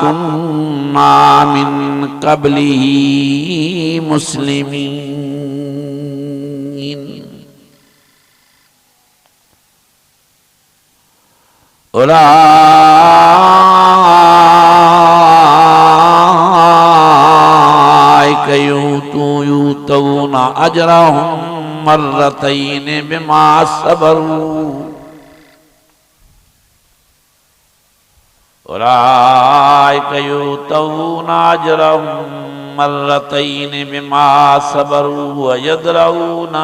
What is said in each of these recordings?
कुन्ना मिन क़ब्लिही मुस्लिमीन। उलाइका यूतऊना अजरहुम मर्रतैन बिमा सबरू। उलाइका यूतऊना अजरहुम मर्रतैन बिमा सबरू व यदरऊना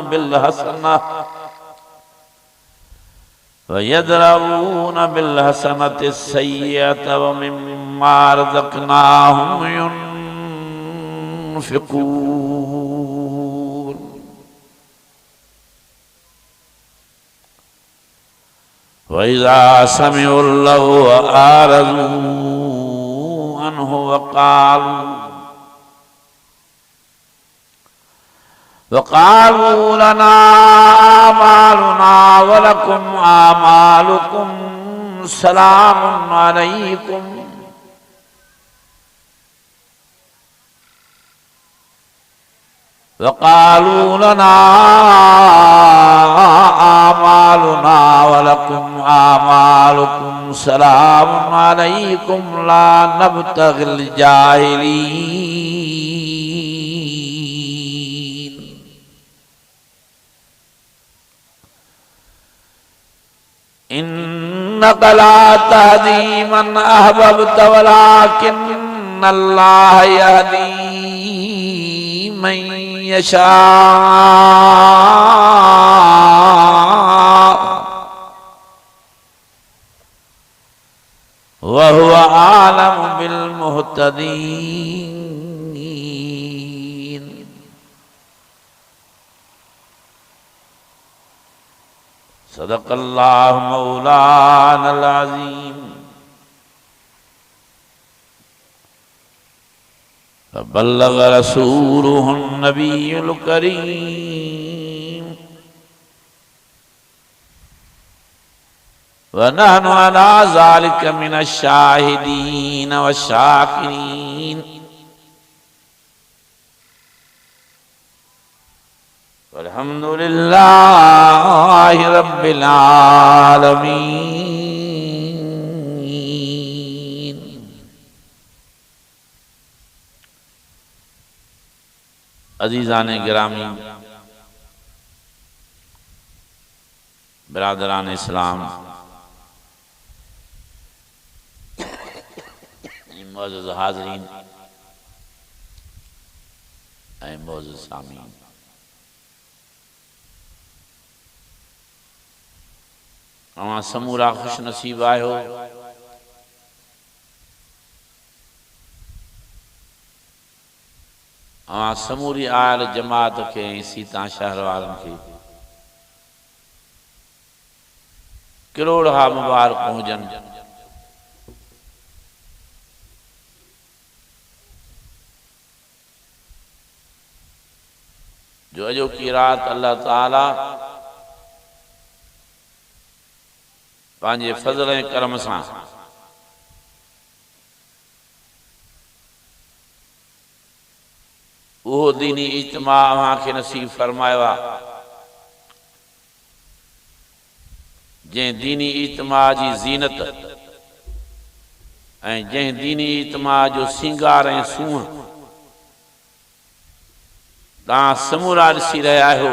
बिल हसनति सय्यअत व मिम्मा रज़क़नाहुम युनफ़िक़ून। व इज़ा समिउल लग़व अअरज़ू अन्हु वक़ालू लना आमालुना व लकुम आमालुकुम सलामुन अलैकुम। वक़ालू लना आमालुना व लकुम आमालुकुम सलामुन अलैकुम ला नब्तग़िल जाहिलीन। इन्नका ला तहदी मन अहबब्त वलाकिन्नल्लाह यहदी मन यशा व हुवा आलमु बिल मुहतदीन। सदक़ल्लाहु मौलानल अज़ीम। व बल्लग़ रसूलुहुन नबियुल करीम। व नहनु अला ज़ालिका मिनश शाहिदीन व शाकिरीन। वल्हम्दुलिल्लाहि रब्बिल आलमीन। अज़ीज़ान गिरामी, बिरादरान इस्लाम, मुअज़्ज़ज़ हाज़रीन ऐं मुअज़्ज़ज़ सामीन, अवां समूरा खुश नसीब आहियो अवां समूरी आयल जमात खे ऐं सीता शहर वारनि खे किरोड़ हा मुबारक हुजनि। जो अॼोकी राति अल्लाह ताला पंहिंजे फज़ल ऐं करम सां उहो दीनी इज्तिमा अव्हांखे नसीब फरमायो आहे जंहिं दीनी इज्तिमा जी ज़ीनत ऐं जंहिं दीनी इज्तिमा जो सिंगार ऐं सूंह तव्हां समूरा ॾिसी रहिया आहियो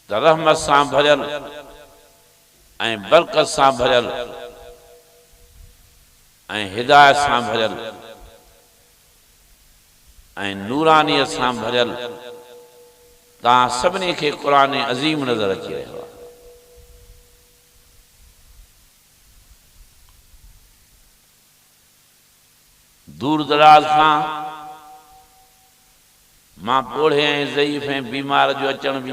त रहमत सां भरियल ऐं बरकत सां भरियल ऐं हिदायत सां भरियल ऐं नूरानियत सां भरियल तव्हां सभिनी खे क़ुरान अज़ीम नज़र अची रहियो आहे। दूर दराज खां मां पोढ़े ऐं ज़ईफ़ ऐं बीमार जो अचण बि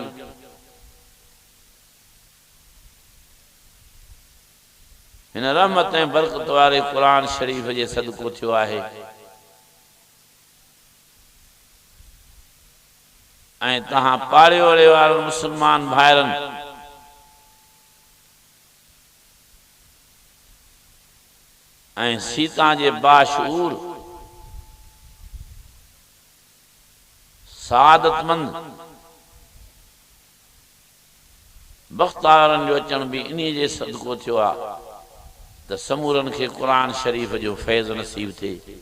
हिन रहमत ऐं बरकत वारे क़ुरान शरीफ़ जे सदको थियो आहे। ऐं तव्हां पाड़े ओड़े वारनि मुस्लमान भाइरनि ऐं सीता जे बाशूर सादतमंद बख़्तारनि जो अचण बि इन्हीअ जे सदको थियो आहे त समूरनि खे क़ुरान शरीफ़ जो फैज़ नसीब थिए,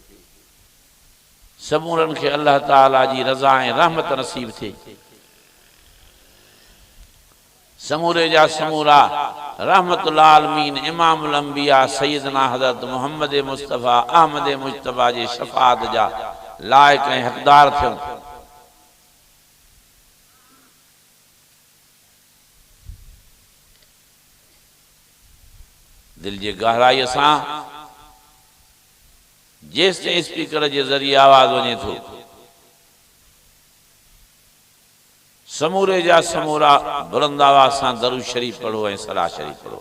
समूरनि खे अल्लाह ताला जी रज़ा ऐं रहमत नसीब थिए। समूरे जा समूरा रहमतुल आलमीन इमामुल अंबिया सैयदना हज़रत मुहम्मद मुस्तफ़ा अहमद मुजतबा जे शफ़ाअत जा लाइक़ ऐं हक़दार थियूं। दिल जे गहराईअ सां जेसिताईं स्पीकर जे ज़रिए आवाज़ वञे थो, समूरे जा समूरा बुलंद आवाज़ सां दरूद शरीफ़ पढ़ो ऐं सलाह शरीफ़ पढ़ो।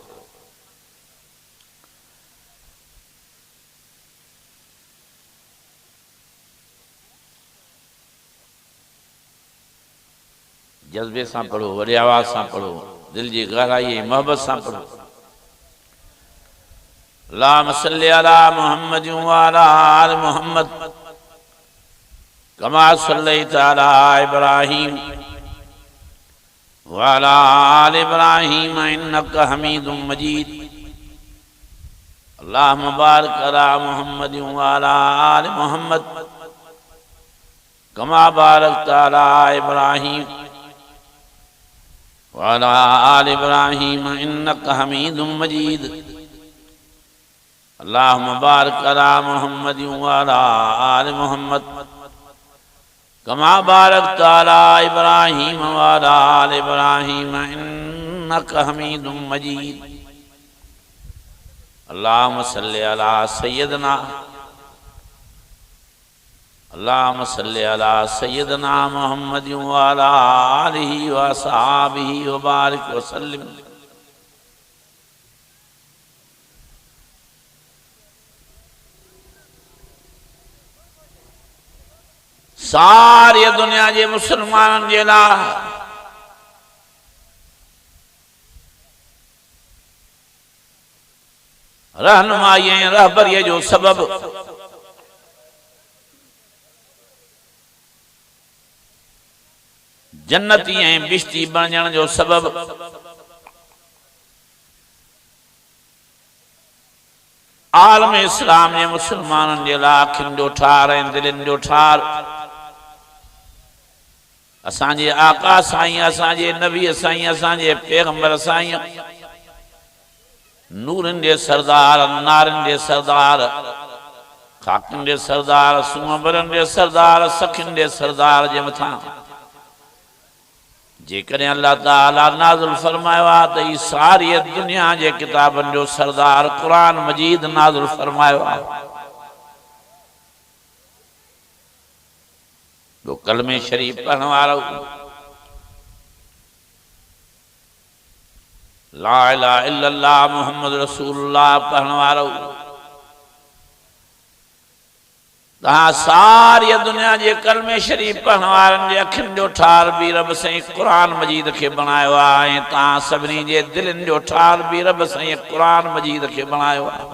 जज्बे सां पढ़ो, वॾे आवाज़ सां पढ़ो, दिल जी गहराई ऐं मोहब्बत सां पढ़ो। अल्लाहुम्मा सल्लि अला मुहम्मद व अला आलि मुहम्मद कमा सल्लैता अला इब्राहीम व अला आलि इब्राहीम इन्नका हमीदुम मजीद। अल्लाहुम्मा बारिक अला मुहम्मद व अला आलि मुहम्मद कमा बारकता अला इब्राहीम व अला आलि इब्राहीम इन्नका हमीदुम मजीद। अल्लाहुम्मा बारिक अला मुहम्मद व अला आलि मुहम्मद कमा बारकता अला इब्राहीम व अला आलि इब्राहीम इन्नका हमीदुम मजीद। अल्लाहुम्मा सल्लि अला सय्यदना अल्लाहुम्मा सल्लि अला सय्यदना मुहम्मद व अला आलिहि व असहाबिहि व बारिक व सल्लिम। सारी दुनिया के मुसलमाननि जे लाइ रहनुमाई ऐं रहबरीअ जो सबब जन्नती ऐं बिश्ती बणजण जो सबब आलम इस्लाम जे मुसलमाननि जे लाइ अखियुनि जो ठार ऐं दिलनि जो ठार असांजे आका साईं, असांजे नबी साईं, असांजे पैगंबर साईं, नूरनि जे सरदार, नारनि जे सरदार, खाकिन जे सरदार, सूंबरनि जे सरदार, सखियुनि जे सरदार जे मथां जेकॾहिं अल्लाह ताला नाज़िल फरमायो आहे त ई सारी दुनिया जे किताबनि जो सरदार क़ुरान मजीद नाज़िल फरमायो आहे। तो कलमे शरीफ पढ़ने वाला ला इलाहा इल्लल्लाह मुहम्मद रसूलुल्लाह पढ़ने वाला तहां सारी दुनिया जे कलमे शरीफ पढ़ने वारनि जे अखियुनि जो ठार बि रब साईं क़ुरान मजीद खे बणायो आहे ऐं तहां सभिनी जे दिलनि जो ठार बि रब साईं क़ुरान मजीद खे बणायो आहे।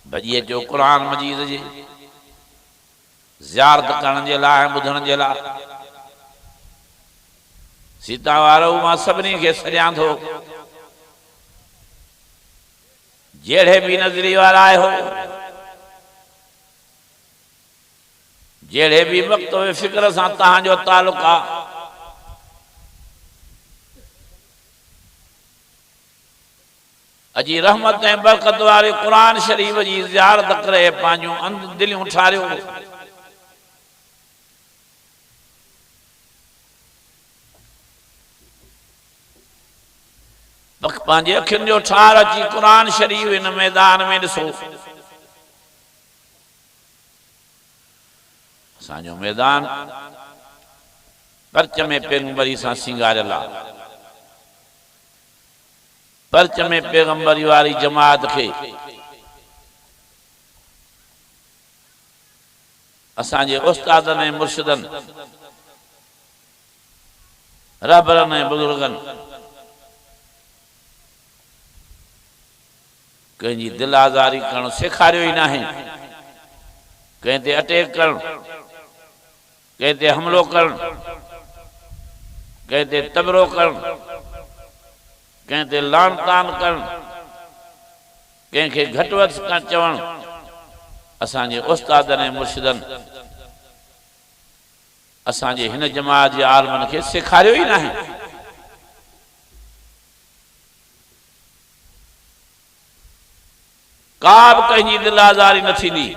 भॼी अचो क़ुरान मजीद जी ज़ियारत करण जे लाइ, ॿुधण जे लाइ। सीता वारो मां सभिनी खे सॾियां थो, जहिड़े भी नज़री वारा आहियो, जहिड़े भी वक़्त में फिक्र सां तव्हांजो तालुक आहे, अजी रहमत ऐं बरकत वारे क़ुरान शरीफ जी ज़ियारत करे पंहिंजूं दिलियूं ठारियो। पंहिंजे अखियुनि जो ठार अची क़ुरान शरीफ इन मैदान में ॾिसो। असांजो मैदान पर्च में पैगंबरी सां सिंगारियल आहे। पर्च में पैगंबरी वारी जमात खे असांजे उस्तादनि ऐं मुर्शिदनि, रहबरनि ऐं बुज़ुर्गनि कंहिंजी दिल आज़ारी करणु सेखारियो ई नाहे, कंहिं ते अटैक करणु, कंहिं ते हमिलो करणु, कंहिं ते तबरो करणु, कंहिं ते लान तान करणु, कंहिंखे घटि वधि चवणु असांजे उस्तादनि ऐं मुर्शिदनि असांजे हिन जमात जे आलमनि खे सेखारियो ई नाहे। का बि कंहिंजी दिल आज़ारी न थींदी।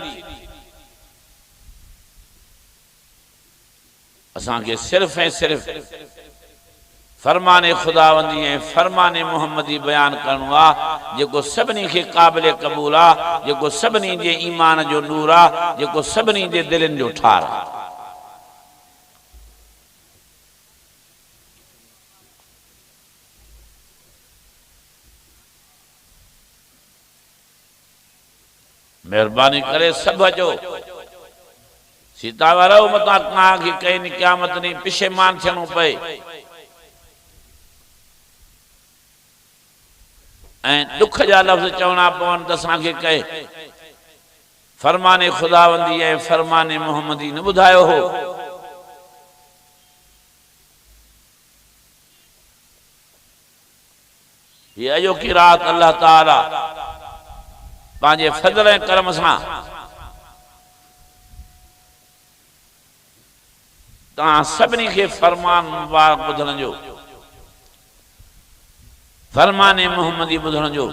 असांखे सिर्फ़ ऐं सिर्फ़ फरमाने खुदावंदी ऐं फरमाने मोहम्मदी बयान करणो आहे, जेको सभिनी खे क़ाबिल क़बूल आहे, जेको सभिनी जे ईमान जो नूर आहे, जेको सभिनी जे दिलनि जो ठार आहे। मेहरबानी करे सभु अचो, सीता वारो मता तव्हांखे कंहिं क़यामत ॾींहुं पिशेमान थियणो पए ऐं दुख जा लफ़्ज़ चवणा पवनि त असांखे कहे फरमाने खुदावंदी ऐं फरमाने मोहम्मदी न ॿुधायो हो। ये अॼोकी राति अल्लाह ताला पंहिंजे फज़ल ऐं करम सां तव्हां सभिनी खे फरमान मुबारक ॿुधण जो, फरमाने मोहम्मदी ॿुधण जो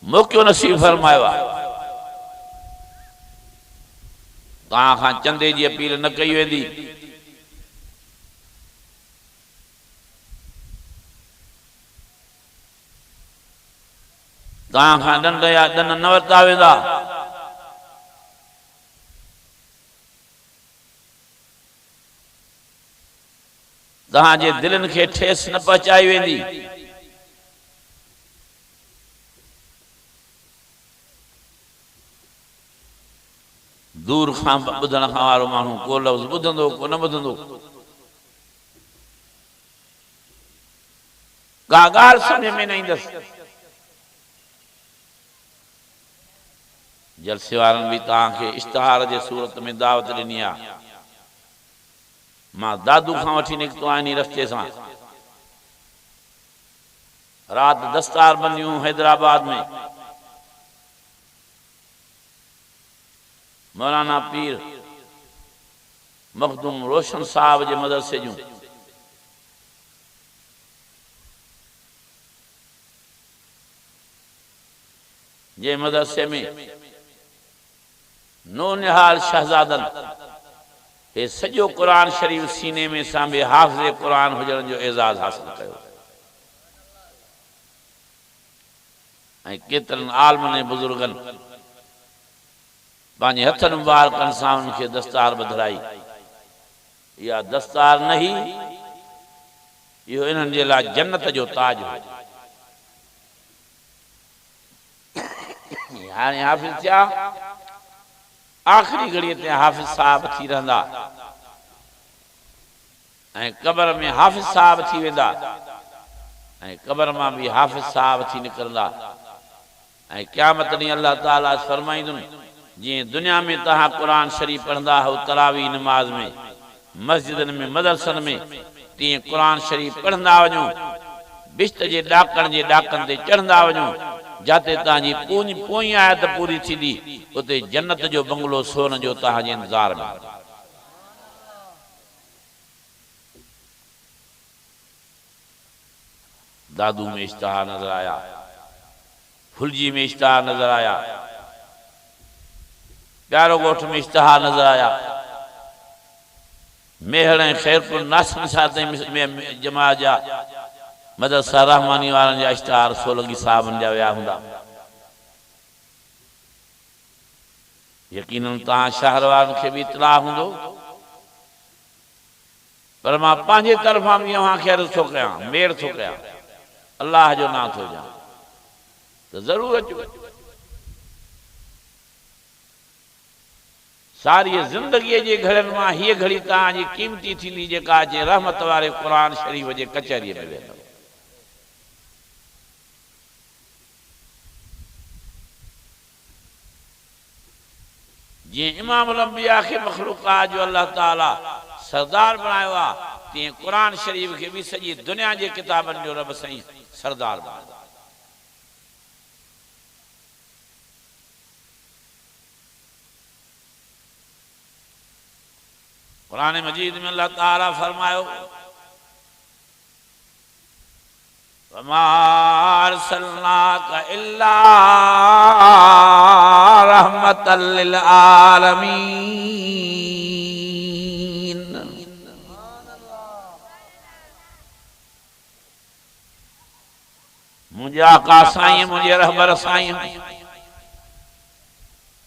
मौक़ो नसीब फरमायो आहे। तव्हां खां चंदे जी अपील न कई वेंदी, तव्हां खां ॾंड या ॾन न वरिता वेंदा। तव्हांजे दिलनि खे ठेस न पहुचाई वेंदी। दूर खां ॿुधण खां वारो माण्हू को लफ़्ज़ ॿुधंदो को न ॿुधंदो, का ॻाल्हि सम्झ में न ईंदसि। जलसे वारनि बि तव्हांखे इश्तिहार जे सूरत में दावत ॾिनी आहे। मां दादू खां वठी निकितो आहियां इन रस्ते सां। राति दस्तार बंदियूं हैदराबाद में मौलाना पीर मखदूम रोशन साहब जे मदरसे जूं जे मदरसे में नौनिहाल शहजादन हे सॼो क़ुरान शरीफ़ सीने में सांभे हाफ़िज़े क़ुरान हुजण जो एज़ाज़ हासिल कयो ऐं केतिरनि आलमनि ऐं बुज़ुर्गनि पंहिंजे हथनि मुबारकनि सां उनखे दस्तार ॿधाई। इहा दस्तार न ही, इहो इन्हनि जे लाइ जन्नत जो ताज हो। हाणे हाफ़िज़ थिया, आख़िरी घड़ीअ ते हाफ़िज़ साहब थी रहंदा ऐं क़बर में हाफ़िज़ साहब थी वेंदा ऐं क़बर मां बि हाफ़िज़ साहब थी निकिरंदा ऐं क़यामत ॾींहुं अल्लाह ताला फरमाईंदुनि जीअं दुनिया में तव्हां क़ुरान शरीफ़ पढ़ंदा हो तरावी नमाज़ में, मस्जिदनि में, मदरसनि में, तीअं क़ुरान शरीफ़ पढ़ंदा वञो, बिश्त जे ॾाकण जे ॾाकनि ते चढ़ंदा वञो। जाते तव्हांजी पोइ आयत पूरी थींदी उते जन्नत जो बंगलो सोन जो तव्हांजे इंतज़ार में। दादू में इश्तिहार नजर आया, फुलजी में इश्तिहार नजर आया, प्यारो गोठ में इश्तिहार नजर आया, मेहर ऐं खैरपुर नासिन साते में जमात जा मदरसा रहमानी वारनि जा इश्तिहार सोलंगी साहबनि जा विया हूंदा। यकीनन तव्हां शहर वारनि खे बि इतलाह हूंदो, पर मां पंहिंजे तरफ़ां बि अव्हांखे अर्ज़ु थो कयां, मेड़ थो कयां, अल्लाह जो नाम थो ॼाण त ज़रूरु अचो। सारी ज़िंदगीअ जे घड़ियुनि मां हीअ घड़ी तव्हांजी क़ीमती थींदी जेका अचे रहमत वारे क़ुरान शरीफ़ जे कचहरीअ में वेंदव। जी इमामुल अंबिया के मखलूक़ात जो अल्लाह ताला सरदार बनायो आहे तीअं क़ुरान शरीफ़ के भी सॼी दुनिया के किताबन जो रब साईं सरदार बनायो। कुरान मजीद में अल्लाह ताला फरमायो वमा अरसलनाका इल्ला रहमतल लिल आलमीन। मुझे आका साईं मुझे रहबर साईं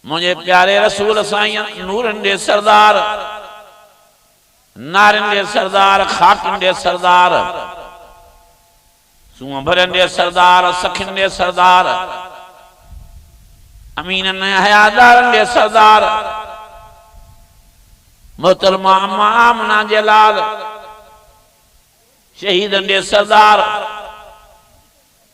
मुझे प्यारे रसूल साईं नूरन दे सरदार नारन दे सरदार खाकिन दे सरदार सूंभरन दे सरदार सखिन दे सरदार अमीनन हयादारन दे सरदार मोहतरमा अम्मा आमना जे लाल शहीदन दे सरदार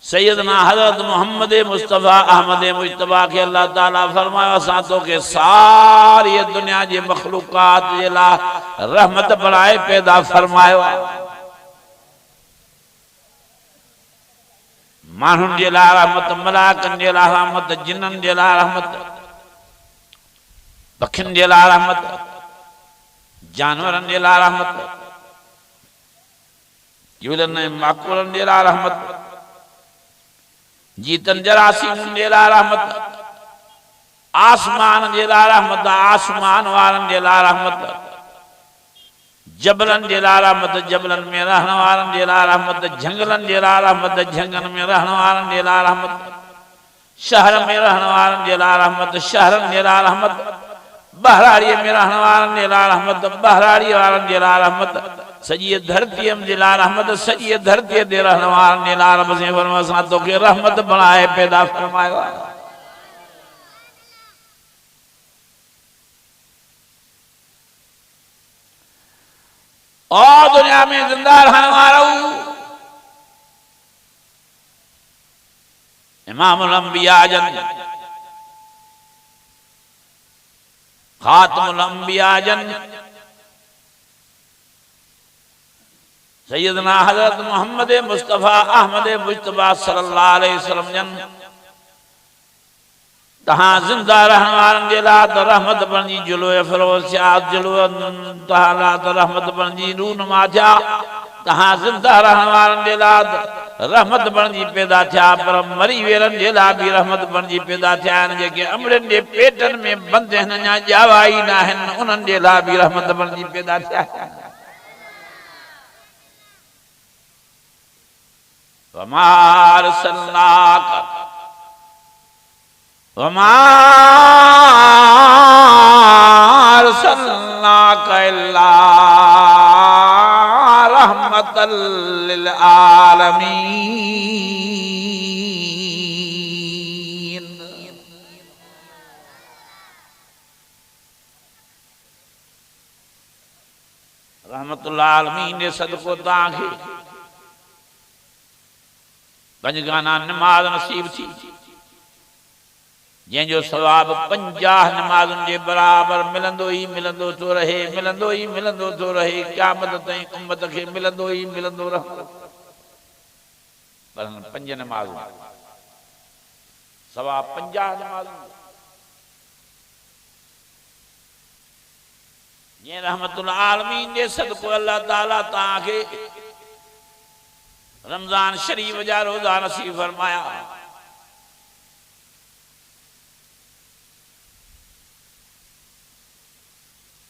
सैयदना हजरत मोहम्मद मुस्तफ़ा अहमद मुजतबा के अल्लाह ताला फरमाया सातो के सारी दुनिया जे मखलूक़ात जे ला रहमत बनाए पैदा फरमायो। मानुन जे ला रहमत मलाकन जे ला रहमत जिन्नन जे ला रहमत पखिन जे ला रहमत जानवरन जे ला रहमत यूलन माकुलन जे ला रहमत जीतन जरासीन जे ला रहमत आसमान जे ला रहमत आसमान वारन जे ला रहमत जबलन जे ला रहमत जबलन में रहन वारन जे ला रहमत जंगलन जे ला रहमत जंगल में रहन वारन जे ला रहमत शहर में रहन वारन जे ला रहमत शहरन जे ला रहमत बहराड़ी में रहन वारन जे ला रहमत बहराड़ी वारन जे ला रहमत सॼी धरती जे ला रहमत सॼी धरती ते रहन वारन जे ला रब से फरमायो असां तोखे रहमत बनाए पैदा फरमायो। और दुनिया में जिंदा रहने वाला इमामुल अंबिया जन खातमुल अंबिया जन सैयदना हजरत मोहम्मद मुस्तफ़ा अहमद मुजतबा सल्लल्लाहु अलैहि वसल्लम जन तहां जिंदा रहने वारन जे ला त रहमत बणजी जुलो फरोज जुलो तहां त रहमत बणजी रूनुमा थिया तहां जिंदा रहने वारन जे ला रहमत बणजी पैदा थिया पर मरी वेरन जे ला भी रहमत बणजी पैदा थिया आहिनि जेके अमड़नि जे पेटन में बंद आहिनि अञा ॼावा ई न आहिनि उन्हनि जे ला भी रहमत बणजी पैदा थिया। वमा अरसलनाका वमा अरसलनाका इल्ला रहमतल लिल आलमीन। रहमतुल आलमीन ने सदको तांखे पंजगाना नमाज नसीब थी जंहिंजो सवाब 50 नमाज़ुनि जे बराबर मिलंदो ई मिलंदो थो रहे मिलंदो ई मिलंदो थो रहे क़यामत ताईं उम्मत खे मिलंदो ई मिलंदो रहे। पर 5 नमाज़ूं सवाब 50 नमाज़ूं ये रहमतुल आलमीन जे सदको अल्लाह ताला तांखे रमजान शरीफ जा रोजा नसीब फरमाया।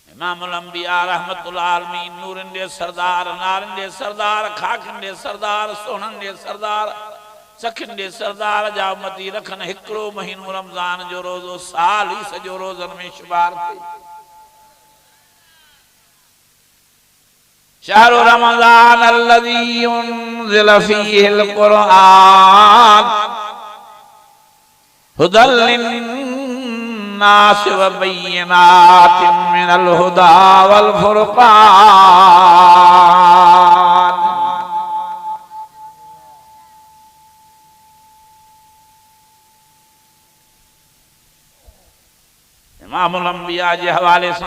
इमामुल अंबिया रहमतुल आलमीन नूरन दे सरदार नारन दे सरदार खाकिन दे सरदार सोहनन दे सरदार सखिन दे सरदार जा उम्मती रखन हिकड़ो महीनो रमजान जो रोजो साल ही सजो रोजन में शुमार थे। शहरु रमज़ान अल्लज़ी उन्ज़िल फ़ीहिल क़ुरआन हुदल लिन्नास व बय्यिनातिम मिनल हुदा वल फ़ुरक़ान। इमामुल अंबिया जे हवाले से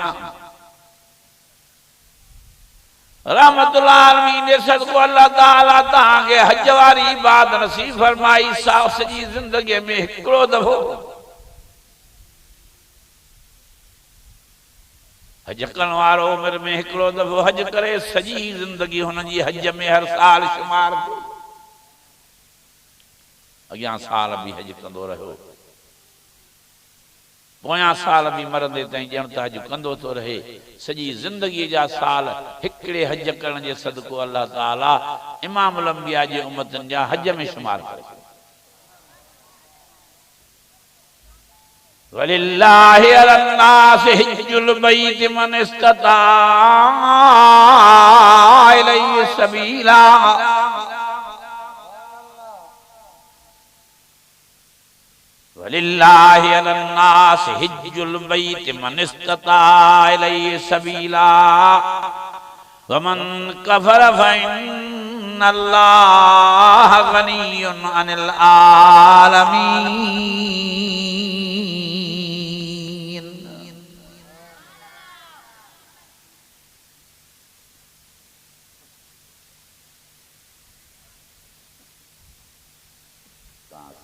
रहमतुल्लाह आलमीन जे सदको अल्लाह ताला तहांखे हज वारी इबादत नसीब फरमाई। साफ सजी जिंदगी में हिकिड़ो दफ़ो हज करण वारो उम्र में हिकिड़ो दफ़ो हज करे सजी जिंदगी हुन जी हज में हर साल शुमार थी। अॻियां साल भी हज कंदो रहियो, पोयां साल भी मरंदे ताईं ॼण त हज कंदो थो रहे। सजी जिंदगी जा साल हिकिड़े हज करण जे सदको अल्लाह ताला इमामुल अंबिया जे उम्मतन जा हज में शुमार करे। वलिल्लाहि अलन्नासि हिज्जुल बैति मन इस्तता इलैहि सबीला। वलिल्लाहि अलन्नासि हिज्जुल बैति मन इस्तता इलैहि सबीला वमन कफर फइन्नल्लाह गनियुन अनिल आलमीन।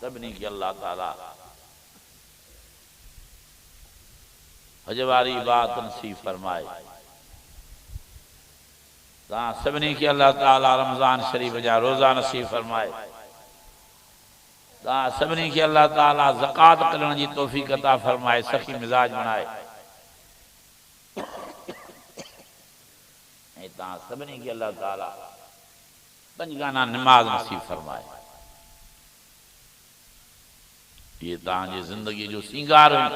सभिनी खे अल्लाह ताला हज वारी बात नसीब फरमाए। सभिनी खे अल्लाह ताला रमज़ान शरीफ जा रोज़ा नसीब फरमाए। सभिनी खे अल्लाह ताला ज़कात करण जी तौफ़ीक़ अता फरमाए, सखी मिजाज बनाए। सभिनी खे अल्लाह ताला पंजगाना नमाज नसीब फरमाए। ये तहांजी जिंदगी जो सिंगार हुई,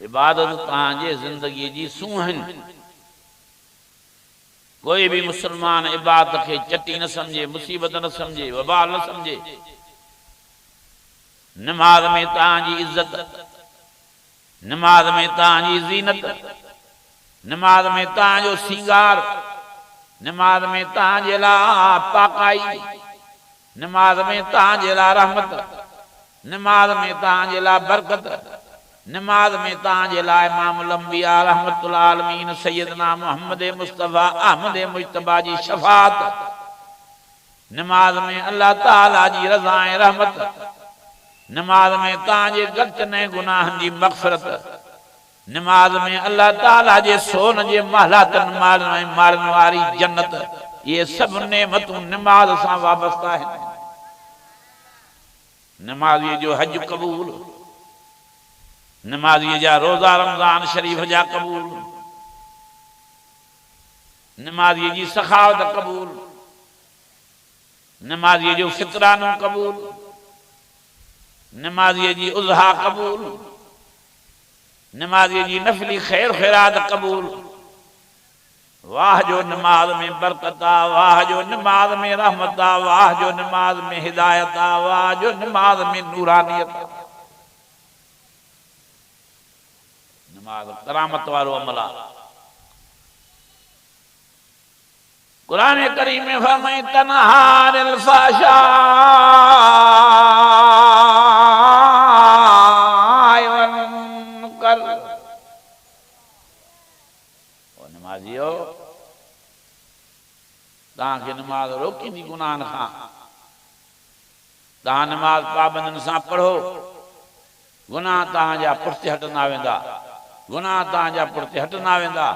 इबादत तहांजे जिंदगी जी सूहन। कोई भी मुसलमान इबादत के चटी न समझे, मुसीबत न समझे, वबाल न समझे। नमाज में तहांजी इज्जत, नमाज में तहांजी जीनत, नमाज में तहांजो सिंगार, नमाज में तहांजे लाइ पाकाई, नमाज में तहांजे लाइ रहमत, नमाज में तहांजे लाइ बरकत, नमाज में तहांजे लाइ इमामुल अंबिया रहमतुल आलमीन सैयदना मोहम्मद मुस्तफा अहमद मुजतबा जी शफात, नमाज में अल्लाह ताला जी रज़ा ऐं रहमत, नमाज में तहांजे गलतने गुनाहन जी मग़फ़िरत, नमाज में अल्लाह ताला जे सोन जे महलातन मारन वारी जन्नत। ये सब नेमतूं नमाज सां वाबस्ता आहिनि। नमाज़ीअ जो हज कबूल, नमाज़ीअ जा रोज़ा रमज़ान शरीफ जा कबूल, नमाज़ीअ जी सखावत कबूल, नमाज़ीअ जो फितरानो कबूल, नमाज़ीअ जी उज़हा कबूल, नमाज़ीअ जी नफली खैर खैरात कबूल। वाह जो नमाज में बरकत आ, वाह जो नमाज में रहमत आ, वाह जो नमाज में हिदायत आ, वाह जो नमाज में नूरानियत आ। नमाज करामत वारो अमल आ। कुरान करीम में फरमाई तनहानिल फ़हशाइ वल मुनकर। ओ नमाज़ियो, तहांखे नमाज रोकींदी गुनाहन खां। तहां नमाज पाबंदन सां पढ़ो, गुनाह तहांजा पुठिते हटंदा वेंदा, गुनाह तहांजा पुठिते हटंदा वेंदा।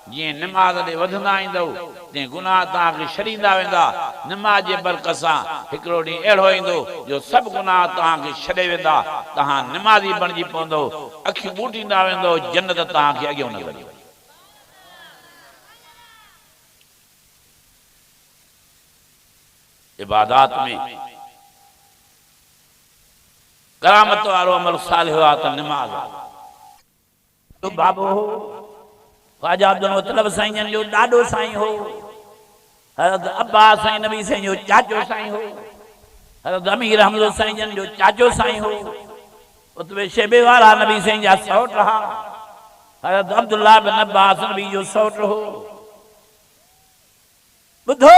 जीअं नमाज ॾे वधंदा ईंदव तीअं गुनाह तहांखे छॾींदा वेंदा। नमाज जे बरकत सां हिकिड़ो ॾींहुं अहिड़ो ईंदो जो सभु गुनाह तहांखे छॾे वेंदा। तहां नमाज़ी बणिजी पवंदव, अखियूं ॿूटींदा वेंदव, जन्नत तहांखे अॻियां नज़र ईंदी। इबादात में करामत वारो अमल सालिह आ त नमाज। तो बाबो हो ख्वाजा अब्दुल मुतलब साईं जो ॾाॾो साईं हो। हज़रत अब्बास साईं नबी साईं जो चाचो साईं हो। हज़रत अमीर अहमद साईं जो चाचो साईं हो। उतबे शेबे वारा नबी साईं जा सौट रहा। हज़रत अब्दुल्लाह बिन अब्बास नबी जो सौट हो। ॿुधो,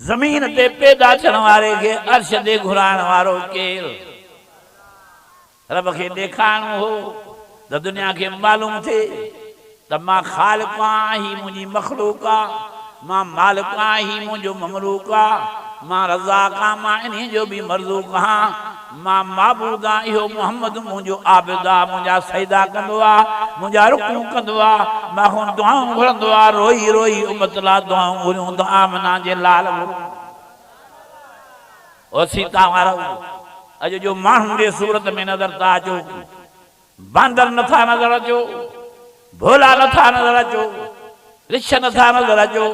ज़मीन ते पैदा थियण वारे खे अर्श ते घुराइण वारो केरु? रब खे ॾेखारणो हो त दुनिया खे मालूम थे त मां ख़ालिक़ आहियां, ही मुंहिंजी मख़लूक आहे, मां मालिक आहियां, ही मुंहिंजो ममलूक आहे, मां रज़ाक आहियां, मां इन्ही जो बि मरज़ूक आहियां, मां माबूद आहियां, इहो मोहम्मद मुंहिंजो आबिद आहे, मुंहिंजा सजदा कंदो आहे, मुंहिंजा रुकू कंदो आहे, मां हुन दुआऊं घुरंदो आहे, रोई रोई उमत लाइ दुआऊं घुरियूं त आमना जे लाल ओ सीता वारो अॼु जो माण्हुनि जे सूरत में नज़र था अचो, बांदर नथा नज़र अचो, भोला नथा नज़र अचो, रिछ नथा नज़र अचो,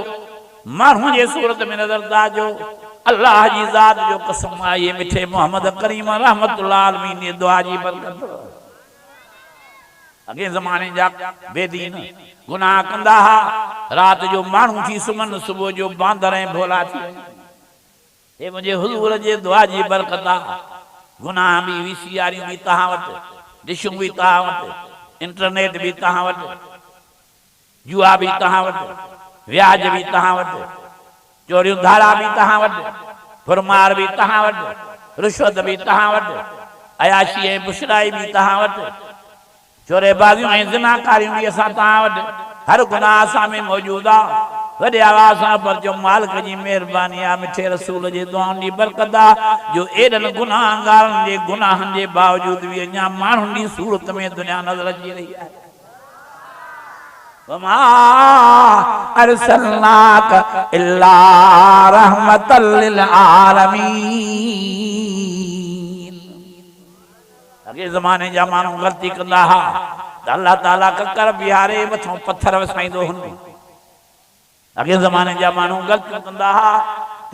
माण्हुनि जे सूरत में नज़र था अचो। अल्लाह जी ज़ात जो कसम आहे, ये मिठे मोहम्मद करीम रहमतुल्लाह आलमीन जी दुआ जी बरकत। अॻे ज़माने जा बेदीन गुनाह कंदा हा, राति जो माण्हू थी सुम्हनि, सुबुह जो बांदर ऐं भोला थी वञनि। हे मुंहिंजे हुज़ूर जे दुआ जी बरकत आहे। गुनाह बि वीसीआरियूं बि तव्हां वटि, डिशूं बि तव्हां वटि, इंटरनेट बि तव्हां वटि, जुआ बि तव्हां वटि, व्याज बि तव्हां वटि, चोरियूं धाड़ा बि तव्हां वटि, फुरमार बि तव्हां वटि, रिश्वत बि तव्हां वटि, अयाशी ऐं बुशराई बि तव्हां वटि, चोरेबाज़ियूं ऐं ज़िनाकारियूं बि असां तव्हां वटि, हर गुनाह असां में मौजूदु आहे। वॾे आवाज़ सां परचो मालिक जी महिरबानी आहे, मिठे रसूल जे दुआउनि जी बरकत आहे, जो एॾनि गुनाहगारनि जे गुनाहनि जे बावजूदि बि अञा माण्हुनि जी सूरत में दुनिया नज़र अची रही आहे। वमा अरसलनाक इल्ला रहमतल लिल आलमीन। अॻे ज़माने जा माण्हू ग़लती कंदा हा त अल्लाह ताला ककर बिहारे मथां पत्थर वसाईंदो हुन। अॻे ज़माने जा माण्हू ग़लतियूं कंदा हा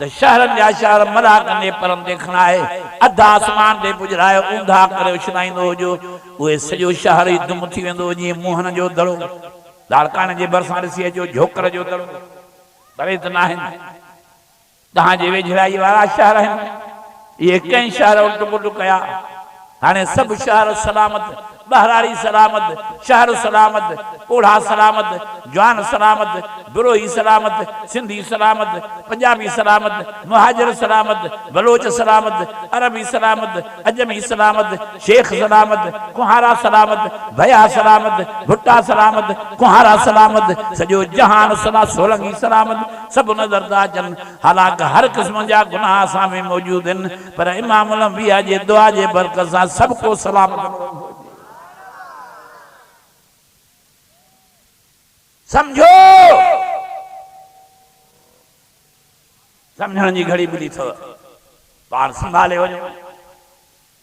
त शहरनि जा शहर मलाकनि जे परनि ते खणाए अधा आसमान ते पुॼराए ऊंधा करे उछलाईंदो हुजो, उहे सॼो शहर ई दुम थी वेंदो जीअं मुहन जो दड़ो। दाड़काने जे भरिसां ॾिसी अचो झोकर जो दड़ो, तरे त न आहिनि। तव्हांजे वेझड़ाई वारा शहर आहिनि, इहे कंहिं शहर उल्ट पुल्ट कया। हाणे सभु शहर सलामत, बहरारी सलामत, शहर सलामत, ओढ़ा सलामत, जवान सलामत, बिरोही सलामत, सिंधी सलामत, पंजाबी सलामत, मुहाजिर सलामत, बलोच सलामत, अरबी सलामत, अजमी सलामत, शेख सलामत, कुहारा सलामत, भया सलामत, भुट्टा सलामत, कुहारा सलामत, सॼो जहान सला सोलंगी सलामत। सभु नज़र था अचनि, हालांकि हर क़िस्म जा गुनाह असां में मौजूदु आहिनि, पर इमामुल अंबिया जे दुआ जे बरकत सां सभु को सलामत। समझो, समझण जी घड़ी मिली अथव। पाण संभाले वञो,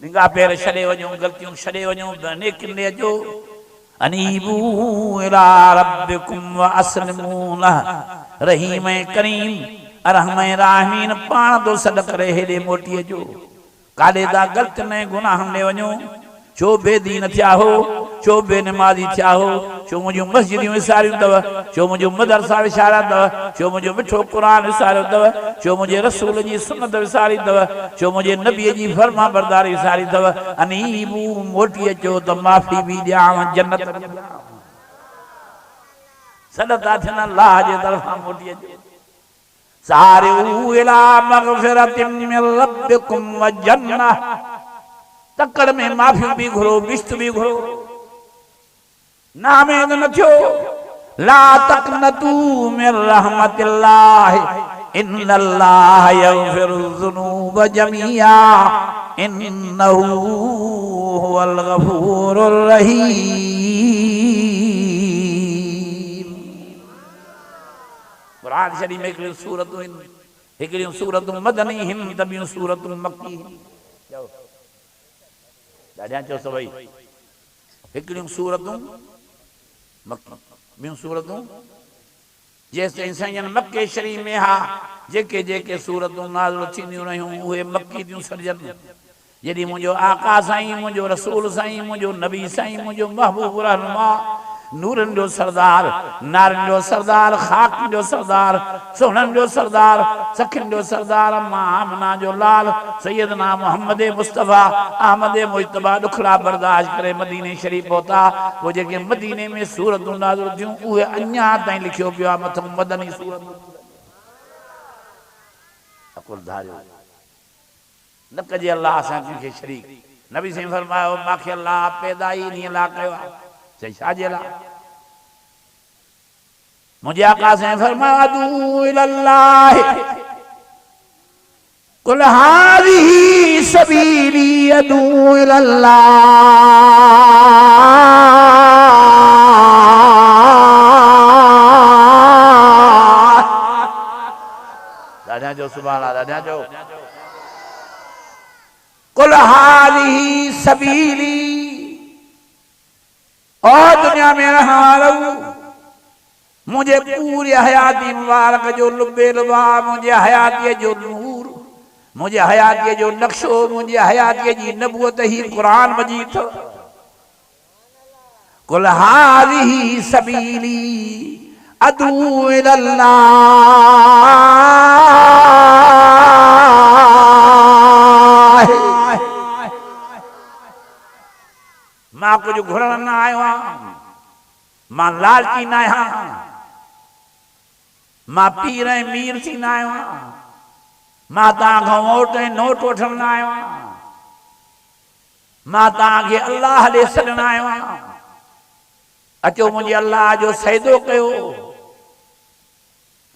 लिंगा पैर छॾे वञो, ग़लतियूं छॾे वञो, नेकिन ॾे अचो। अनीबू इला रब्बिकुम व अस्लिमू लह रहीम करीम अरहम राहीमीन। पाण तो सॾ करे हेॾे मोटी अचो। काॾे था ग़लति न गुनाहनि ॾे वञो। छो बेदीन थिया हो, छो बेनमाज़ी थिया हो, छो मुंहिंजूं मस्जिदियूं विसारियूं अथव, छो मुंहिंजो मदरसा विसारिया अथव, छो मुंहिंजो मिठो क़ुर विसारियो अथव, छो मुंहिंजे रसूल जी सुन्नत विसारी अथव, छो मुंहिंजे नबीअ जी फर्मा बरदारी विसारी अथव। अनीबू मोटी अचो त माफ़ी बि ॾियांव, जन्नत सॾ था थियनि अल्लाह जे तरफ़ां मोटी अचो। सारिऊ इला मग़फ़िरतिन मिन रब्बिकुम व जन्नह। तकड़ में माफ़ियूं भी घुरो, बिश्त भी घुरो, नामेद न थियो। ला तक़नतू मिन रहमतिल्लाह इन्नल्लाह यग़फिरु ज़ुनूब जमीआ इन्नहू हुवल गफ़ूरुर रहीम। कुरान शरीफ में हिकिड़ियूं सूरतूं आहिनि, हिकिड़ियूं सूरतूं मदनी आहिनि त ॿियूं सूरतूं मक्की आहिनि। ॾाढा चओ सभई, हिकिड़ियूं सूरतूं मक्की, ॿियूं सूरतूं जेसिताईं साईं मक्के शरीफ़ में हा जेके जेके सूरतूं नाज़िल थींदियूं रहियूं उहे मक्की थियूं सॾजनि। जॾहिं मुंहिंजो आका साईं, मुंहिंजो रसूल साईं, मुंहिंजो नबी साईं, मुंहिंजो महबूब रहनुमा, नूरनि जो सरदार, नारनि जो सरदार, ख़ाकनि जो सरदार, सोहणनि जो सरदार, सखियुनि जो सरदार, मां आमना जो लाल सैयदना मोहम्मद मुस्तफ़ा अहमद मुजतबा ॾुखड़ा बर्दाश्त करे मदीने शरीफ़ पहुता। पोइ जेके मदीने में सूरतूं नाज़िल थियूं उहे अञा ताईं लिखियो पियो आहे मथां मदनी सूरतूं। अकुल धारियो न कजे अल्लाह सां कंहिंखे शरीक। नबी से फरमायो माखे अल्लाह पैदा ही नहीं ला कयो चई छाजे ला मुझे आका से फरमाया अदू इल्लाह कुल हाज़िही सबीली अदू इल्लाह दादा जो सुभान अल्लाह दादा जो कुल हाज़िही सबीली और दुनिया में रहने वालों मुझे पूरी हयाती मुबारक जो लुब्बे लुबा मुझे हयाती जो नूर मुझे हयाती जो नक्शो मुझे हयाती जी नबूवत ही कुरान मजीद थो कुल हाज़िही सबीली अदू इल्लाह मां कुछ घुरण न आयो मां लालची न आया मां पीर ऐं मीर थी न आयो मां तव्हां खां नोट वठण न आयो मां तव्हांखे अल्लाह ॾे सॾण आयो अचो मुंहिंजे अल्लाह जो सजदो कयो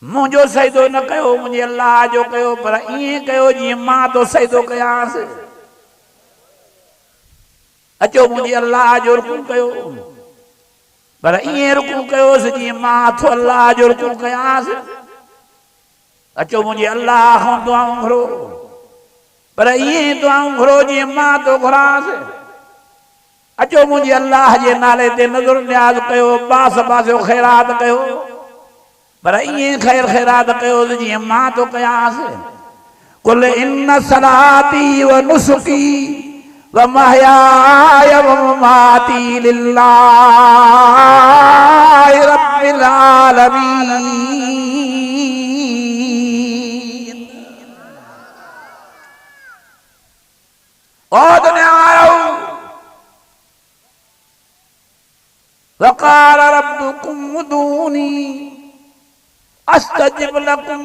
मुंहिंजो सजदो न कयो मुंहिंजे अल्लाह जो कयो पर ईअं कयो जीअं मां तो सजदो कयांसि अचो मुझे अल्लाह जो रुकू कयो पर ईअं रुकू कयोसि जीअं मां थो अल्लाह जो रुकू कयांसि अचो मुझे अल्लाह खां दुआऊं घुरो पर ईअं दुआऊं घुरो जीअं मां तो घुरांसि अचो मुझे अल्लाह जे नाले ते नज़र न्याज़ कयो बास बासियो ख़ैरात कयो पर ईअं ख़ैर ख़ैरात कयोसि जीअं मां तो कयांसि कुल इन्न सलाती व नुसुकी व महयाय व ममाती लिल्लाहि रब्बिल आलमीन। ओ दुनिया आयो वक़ाल रब्बुकुम उदूनी अस्तजिब लकुम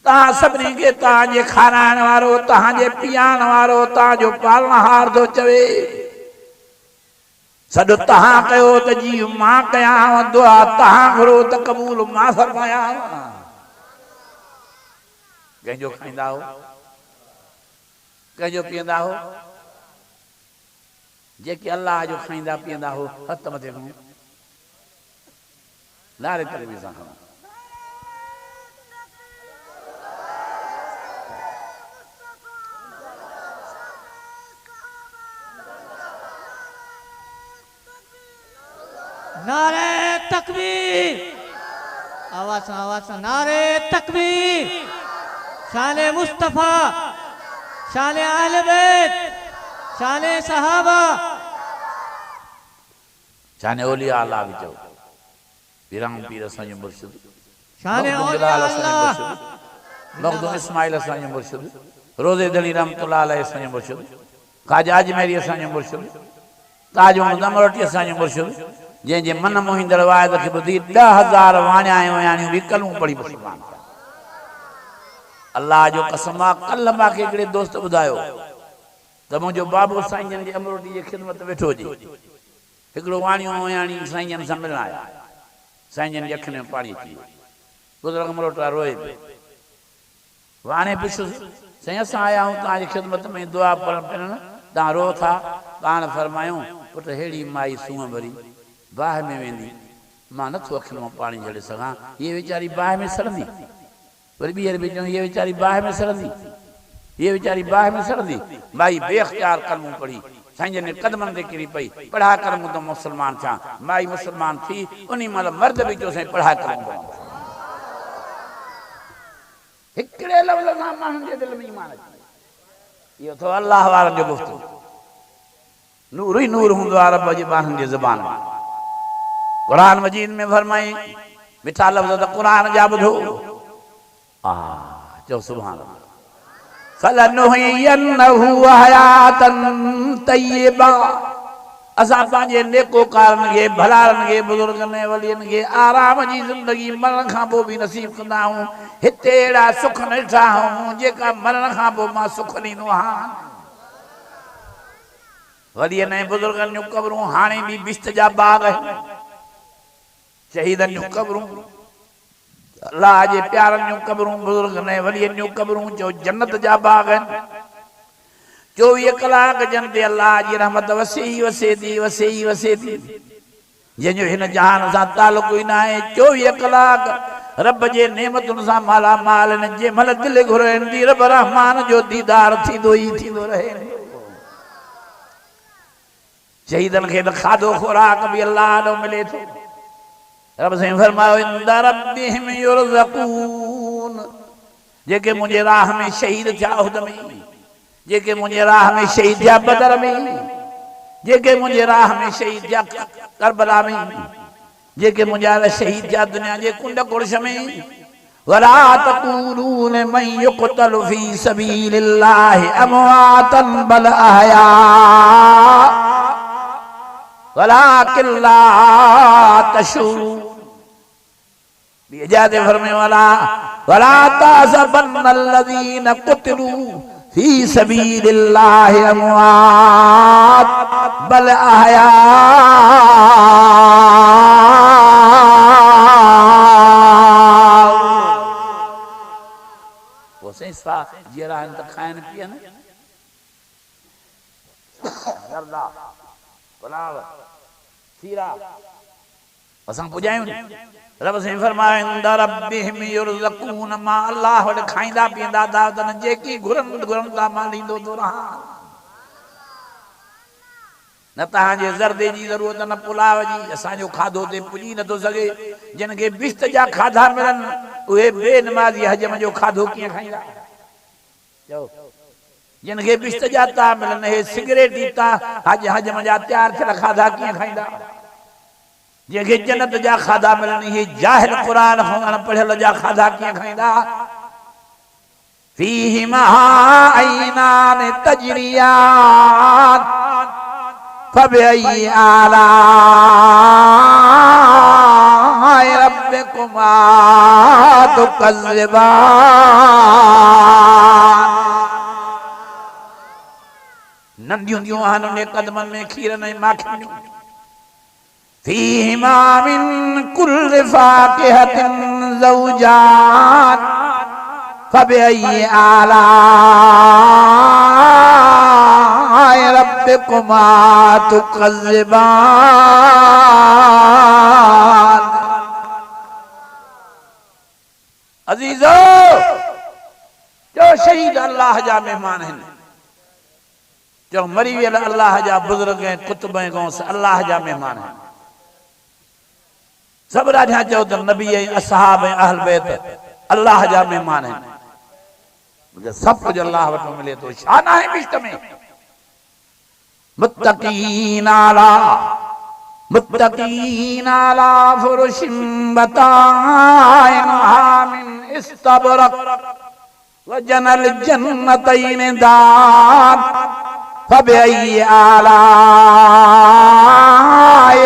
तहां सभिनी खे तव्हांजे खाराइण वारो तव्हांजे पीआरण वारो तव्हांजो पालनहार थो चवे सॾु तव्हां कयो त जी मां कयां दुआ तव्हां घुरो त क़बूल मां फरमायां कंहिंजो खाईंदा हो कंहिंजो पीअंदा हो जेके अल्लाह जो खाईंदा पीअंदा हो हथ मथे खणो नारे तकबीर सां खणो नारे तकबीर आवाज नारे तकबीर शान मुस्तफा शान अहले बैत शान सहाबा शान औलिया अल्लाह विचो पीरां पीर असांजो मुर्शिद शान औलिया अल्लाह मखदूम इस्माइल असांजो मुर्शिद रोज़े दली रहमतुल्लाह अलैहि असांजो मुर्शिद ख्वाजा अजमेरी असांजो मुर्शिद ताज मुदमरोटी असांजो मुर्शिद जंहिंजे मन मोहींदड़ वायद खे ॿुधी 10,000 वाणियायूं वयाणियूं बि कलूं पढ़ी मुस्लमान अल्लाह जो कसम आहे कल्ह मूंखे हिकिड़े दोस्त ॿुधायो त मुंहिंजो बाबू साईं जन जी अमरोटी जी ख़िदमत वेठो हुजे हिकिड़ो वाणियूं वयाणी साईं जन सां मिलण आया साईं जन जी अखियुनि में पाणी अची वियो बुज़ुर्ग अमरोटा रोए पियो हाणे पुछुसि साईं असां आया आहियूं तव्हांजी ख़िदमत में दुआ पढ़ण पिणु तव्हां रो था पाण फरमायूं पुटु अहिड़ी माई सूंहं भरी बाहि में वेंदी मां नथो अखियुनि मां पाणी झड़े सघां हीअ वीचारी बाहि में सड़ंदी वरी ॿीहर बि चऊं हीअ वीचारी बाहि में सड़ंदी हीअ वीचारी बाहि में सड़ंदी माई बेख्तियार कलमूं पढ़ी साईं जन कदमनि ते किरी पई पढ़ा कर मूं त मुस्लमान थियां माई मुस्लमान थी उन महिल मर्द बि चयो साईं पढ़ा कर हिकिड़े लफ़्ज़ सां माण्हुनि जे दिलि में ईमान अची इहो थो अल्लाह वारनि जो गुफ़्तगू नूर ई नूर हूंदो आहे रब जे ॿारनि जी ज़बान में कुरान मजीद में फरमाई मिठा लफ़्ज़ त कुरान जा ॿुधो चओ सुभान अल्लाह फलनुहयन्नहु हयातन तय्यबा असां पंहिंजे नेकोकारनि खे भलारनि खे बुज़ुर्गनि वलियनि खे आराम जी ज़िंदगी मरण खां पोइ बि नसीब कंदा आहियूं हिते अहिड़ा सुख न ॾिठा आहियूं जेका मरण खां पोइ मां सुख ॾींदो आहियां वली ने बुजुर्गन जो कब्रूं हाने भी बिस्त जा बाग है शहीदन जो कब्रूं अल्लाह जे प्यारन जो कब्रूं बुजुर्ग ने वली जो कब्रूं जो जन्नत जा बाग है 24 कलाक जंदे अल्लाह जी रहमत वसे थी जंहिंजो हिन जहान सां ताल्लुक़ ई न आहे 24 कलाक रब जे नेमतुनि सां माला माल न जे मल दिल घुरंदी रब रहमान जो दीदार थींदो ई थींदो रहे शहीदन खे त खाधो खुराक भी अल्लाह ॾो मिले थो रब साईं फरमायो इंद रब्बिहिम युरज़क़ून जेके मुंहिंजे राह में शहीद थिया उहद में जेके मुंहिंजे राह में शहीद थिया बदर में जेके मुंहिंजे राह में शहीद थिया करबला में जेके मुंहिंजा शहीद थिया दुनिया जे कुंड कुर्श में वला तक़ूलू लिमन युक़तलु फी सबीलिल्लाहि अमवातन बल अहया वलाकिन ला तशऊरून बेजादे फरमाए वला ताज़बन्नल्लज़ीना क़ुतिलू फी सबीलिल्लाहि अमवात बल अहया वो से सा जेरा त खाइन पियन जरदा पुलाव सीरा असां पुजायूं रब से फरमाए इंद रब्बिहिम युरज़क़ून मा अल्लाह वट खाइंदा पींदा दावतन जेकी घुरंदा मां ॾींदो तो रहा न तव्हांजे ज़रदे जी ज़रूरत न पुलाव जी असांजो खाधो ते पुॼी नथो सघे जिन खे बिस्त जा खाधा मिलन उहे बेनमाज़ी हजम जो खाधो कीअं खाईंदा चओ जिन खे बिस्त जा ता मिलन हे सिगरेटी ता हजम जा तैयार थियल खाधा कीअं खाईंदा जेके जन्नत जा खाधा मिलन हे जाहिल कुरान पढ़ियल जा खाधा कीअं खाईंदा फीहिमा ऐनान तजरियान फबिअय्यि आलाइ रब्बिकुमा तुकज़्ज़िबान नंदियों दियों हानुने कदमन में खीरन ऐं माखियूं फीहिमा मिन कुल्लि फाकिहतिन ज़ौजान फबिअय्यि आलाइ रब्बिकुमा तुकज़्ज़िबान अजीजो जो शहीद अल्लाह जा मेहमान हैं जो मरी वियल अल्लाह जा बुजुर्ग हैं कुतुब हैं गौस अल्लाह जा मेहमान हैं सब राजा चो तो नबी असहाब अहल बैत अल्लाह जा मेहमान हैं मुझे सब कुछ अल्लाह वटो मिले तो शान है बिश्त में मुत्तकीन अला फुरुशिन बताइनहा मिन इस्तबरक वजनल जन्नतैन दान फबिअय्यि आलाइ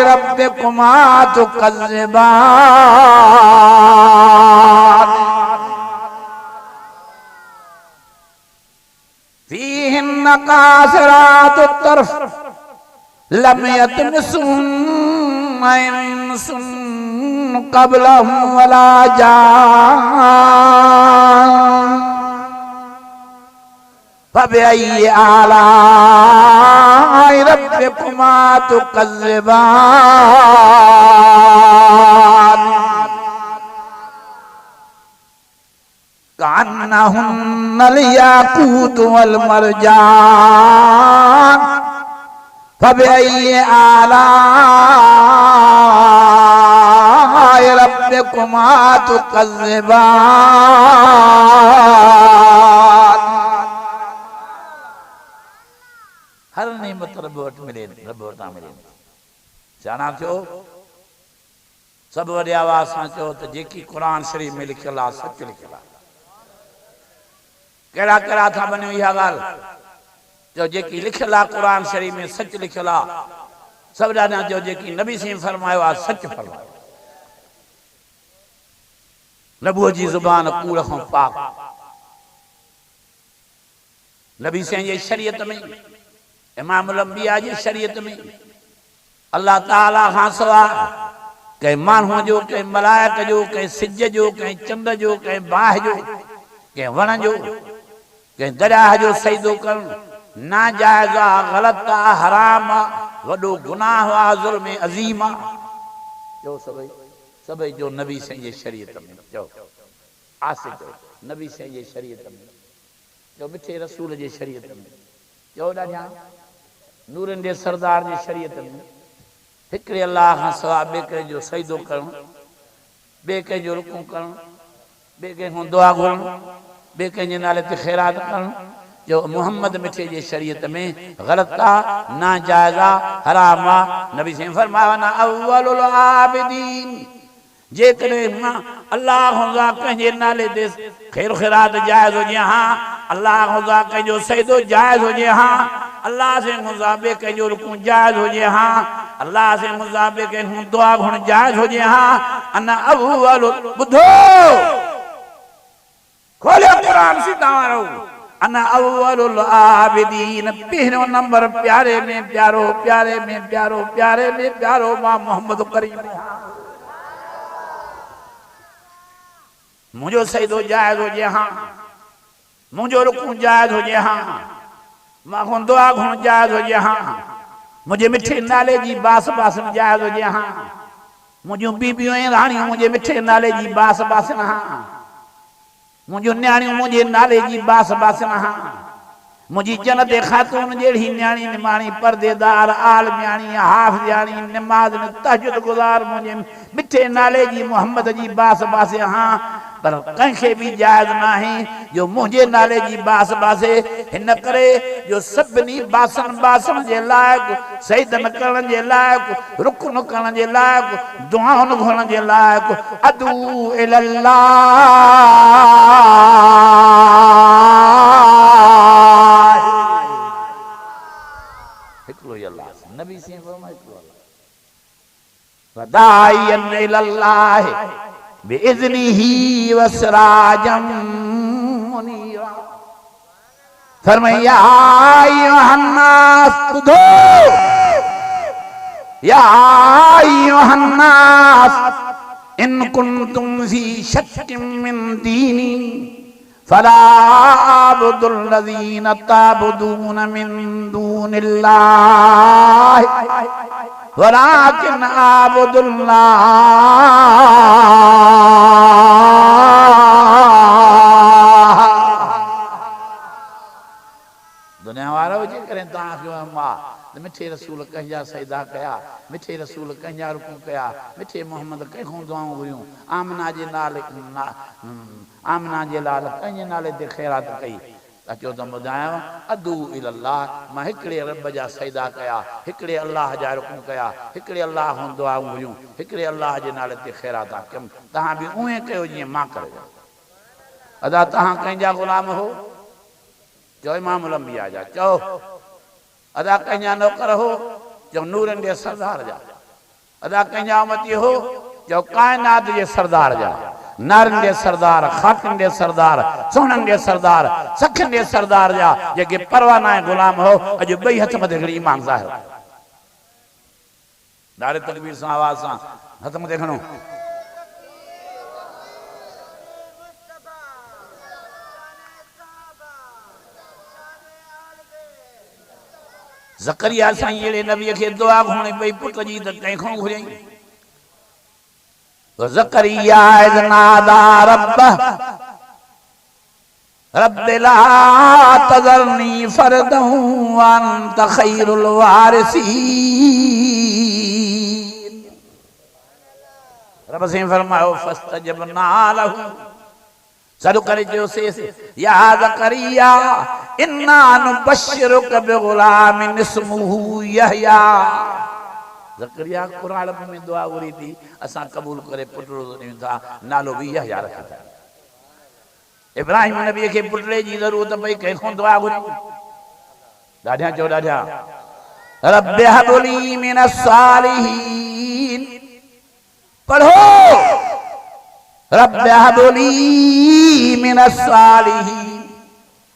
रब्बिकुमा तुकज़्ज़िबान फीहिन्न कासिरातुत तर्फ लम यतमिसुन्ना इंसुन क़ब्लहुम वला जान फबिअय्यि आलाइ रब्बिकुमा तुकज़्ज़िबान कअन्नहुन्नल याक़ूत वल मरजान फबिअय्यि आलाइ रब्बिकुमा तुकज़्ज़िबान हर नेमत रब वटि मिले रब वटां मिले जाना थियो सब वॾे आवाज़ सां चओ त जेकी क़ुरान शरीफ़ में लिखियल आहे सच लिखियल आहे कहिड़ा कहिड़ा था बनियो इहा ॻाल्हि जो जेकी लिखियल आहे क़ुरान शरीफ़ में सच लिखियल आहे सब ॼाणा जो जेकी नबी साईं फरमायो आहे सच फरमायो नबूअ जी ज़ुबान कूड़ खां पाक नबी साईं जी शरीयत में इमामुल अंबिया जी शरीयत में अल्लाह ताला खां सवा कहीं मानू जो, कहीं मलायक जो, कहीं सिज जो, कहीं चंद जो, कहीं बाह जो, कहीं वण जो, कहीं दरिया जो सजदो कर नाजायज़ आ, गलत आ, हराम आ, वडो गुनाह आ, जुल्म अजीम आ। जो सभई सभई जो नबी साईं जे शरीयत में जो आसे जो नबी साईं जे शरीयत में जो मिठे रसूल जे शरीयत में जो ॾाढा नूरनि जे सरदार जे शरीयत में हिकिड़े अल्लाह खां सवा ॿिए कंहिं जो सजदो करणु, ॿिए कंहिं जो रुकू करणु, ॿिए कंहिं खां दुआ घुरणु, ॿिए कंहिंजे नाले ते ख़ैरात करणु जो मोहम्मद मिठे जे शरीयत में गलत आ, नाजायज़ आ, हराम आ। नबी साईं फरमाया ना अव्वलुल आबिदीन जेकॾहिं मां अल्लाह खुदा कंहिंजे नाले ते ख़ैर ख़ैरात जायज़ हुजे हाँ, अल्लाह खुदा कंहिंजो सजदो जायज़ हुजे हाँ, अल्लाह से खुदा ॿिए कंहिंजो रुकू जायज़ हुजे हाँ, अल्लाह से खुदा ॿिए कंहिंखां दुआ घुरण जायज़ हुजे हाँ, अना अव्वल ॿुधो खोलियो क़ुरान सीधा रहो अना अव्वलुल आबिदीन पहिरियों नंबर प्यारे में प्यारो, प्यारे में प्यारो, प्यारे में प्यारो मां मोहम्मद करीम मुझो सजदो जायज़ हुजे हाँ, मुझो रुकू जायज़ हुजे हाँ, मां दुआ घुरण जायज़ हुजे हाँ, मुझे मिठे नाले जी बास बासन जायज़ हुजे हाँ, मुझियूं बीबियूं ऐं राणियूं मुझे मिठे नाले जी बास बासन हाँ, मुझियूं न्याणियूं मुझे नाले जी बास बासन हाँ, मुझी जन्नत खातून जेड़ी न्याणी निमाणी पर्देदार आल न्याणी हाफ न्याणी नमाज में तहज्जुद गुजार मुझे मिठे नाले जी मोहम्मद जी बास बासे हाँ, पर कंखे भी जायज़ नाही जो मुझे नाले जी बास बासे हिन करे जो सभिनी बासन बासन जे लायक सजदन करण जे लायक रुकन करण जे लायक दुआउन घुरण जे लायक अदू इलल्लाह हिकड़ो ही अल्लाह नबी से फरमाए हिकड़ो अल्लाह वदायन इलल्लाह बिइज़निही वसराजम मुनीरा फरमाया अय्युहन्नास खुदो या अय्युहन्नास इन कुंतुम फी शक्किन मिन दीनी फला अबुदुल लज़ीना ताबुदून मिन दूनिल्लाह वलाकिन आबुदुल्लाह दुनिया वारा हुजे करें तव्हांखे मां मिठे रसूल कंहिंजा सजदा कया, मिठे रसूल कंहिंजा रुकू कया, मिठे मोहम्मद कंहिंखां दुआऊं घुरियूं, आमना जे नाले आमना जे लाल कंहिंजे नाले ते ख़ैरात कई अचो त ॿुधायांव अदू इलल्लाह मां हिकिड़े रब जा सजदा कया, हिकिड़े अल्लाह जा रुकू कया, हिकिड़े अल्लाह खां दुआऊं घुरियूं, हिकिड़े अल्लाह जे नाले ते ख़ैरात कयमि। तव्हां बि उहे कयो जीअं मां कयो। अदा तव्हां कंहिंजा ग़ुलाम हो चओ इमामुल अंबिया जा, चओ अदा कंहिंजा नौकर हो चओ नूरनि जे सरदार जा, अदा कंहिंजा उमती हो चओ काइनात जे सरदार जा, नारन जे सरदार, खाकन जे सरदार, सोनन जे सरदार, सखन जे सरदार जा जेके परवाना गुलाम हो अॼु ॿई हथ मथे खणी ईमान ज़ाहिर नारे तकबीर सां आवाज़ सां हथ मथे खणो। ज़करिया साईं अहिड़े नबीअ खे दुआ घुरणी पई पुट जी त कंहिंखां घुरियईं ज़करिया इज़ नादा रब्बह रब्बि ला तज़रनी फ़रदन व अंत ख़ैरुल वारिसीन। रब साईं फरमायो फ़स्तजबना लहू सॾु करे चयोसीं या ज़करिया इन्ना नुबश्शिरुक बिग़ुलामिन इस्मुहु यहया। ज़करिया क़ुरान में दुआ घुरी थी असां क़बूल करे पुटु ॾियूं था नालो बि यहया रखियो था। इब्राहिम नबी खे पुटड़े जी ज़रूरत पई कंहिंखां दुआ घुरी ॾाढा चओ ॾाढा रब्बि हब ली मिनस सालिहीन पढ़ो रब्बि हब ली मिनस सालिहीन